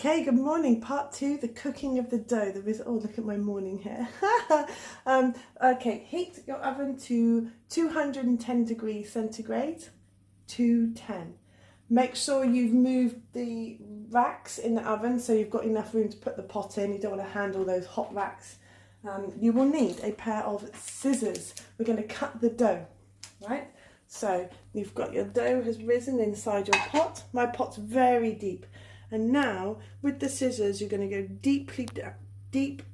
Okay, good morning. Part 2, the cooking of the dough. Oh, look at my morning hair. Okay, heat your oven to 210 degrees centigrade, 210. Make sure you've moved the racks in the oven so you've got enough room to put the pot in. You don't want to handle those hot racks. You will need a pair of scissors. We're going to cut the dough, right? So you've got your dough has risen inside your pot. My pot's very deep. And now with the scissors, you're going to go deep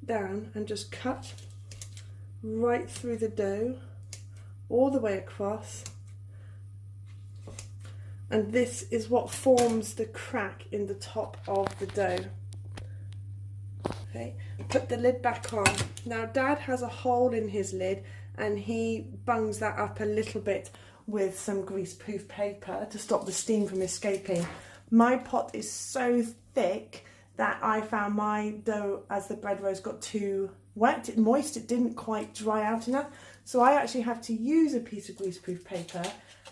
down and just cut right through the dough, all the way across. And this is what forms the crack in the top of the dough. Okay, put the lid back on. Now Dad has a hole in his lid and he bungs that up a little bit with some greaseproof paper to stop the steam from escaping. My pot is so thick that I found my dough, as the bread rose, got too wet, moist. It didn't quite dry out enough. So I actually have to use a piece of greaseproof paper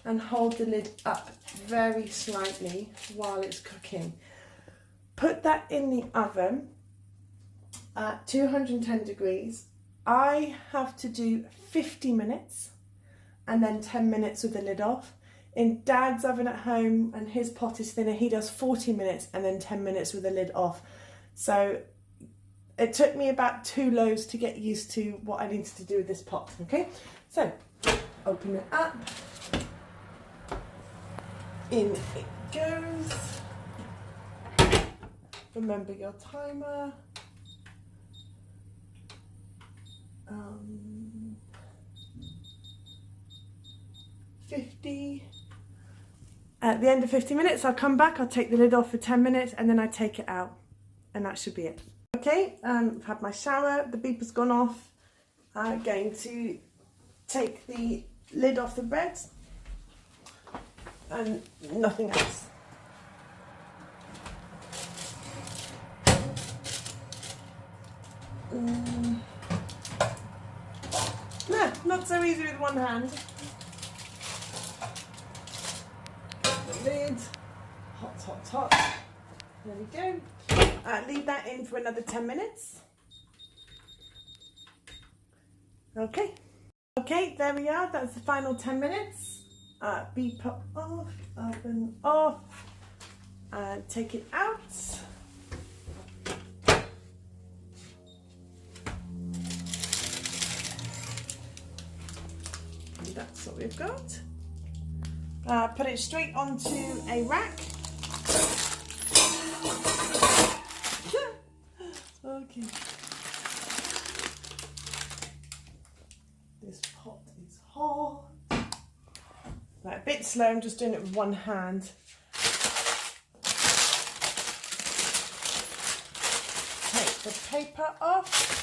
and hold the lid up very slightly while it's cooking. Put that in the oven at 210 degrees. I have to do 50 minutes and then 10 minutes with the lid off. In Dad's oven at home, and his pot is thinner, he does 40 minutes and then 10 minutes with the lid off. So it took me about 2 loaves to get used to what I needed to do with this pot, okay? So open it up. In it goes. Remember your timer. 50. At the end of 50 minutes, I'll come back, I'll take the lid off for 10 minutes and then I take it out. And that should be it. Okay, I've had my shower, the beeper's gone off. I'm going to take the lid off the bread and nothing else. No, not so easy with one hand. Lid, hot. There we go. Leave that in for another 10 minutes. Okay, there we are. That's the final 10 minutes. Beeper off, oven off, and take it out. And that's what we've got. Put it straight onto a rack. Okay. This pot is hot. Right, a bit slow, I'm just doing it with one hand. Take the paper off.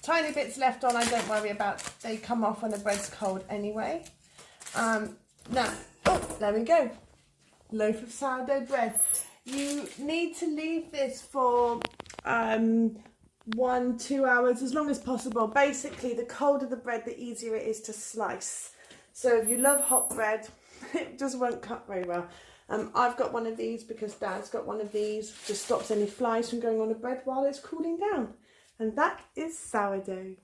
Tiny bits left on, I don't worry about. They come off when the bread's cold anyway. Now, there we go. Loaf of sourdough bread. You need to leave this for 1-2 hours, as long as possible. Basically, the colder the bread, the easier it is to slice. So if you love hot bread, it just won't cut very well. I've got one of these because Dad's got one of these. Just stops any flies from going on the bread while it's cooling down. And that is sourdough.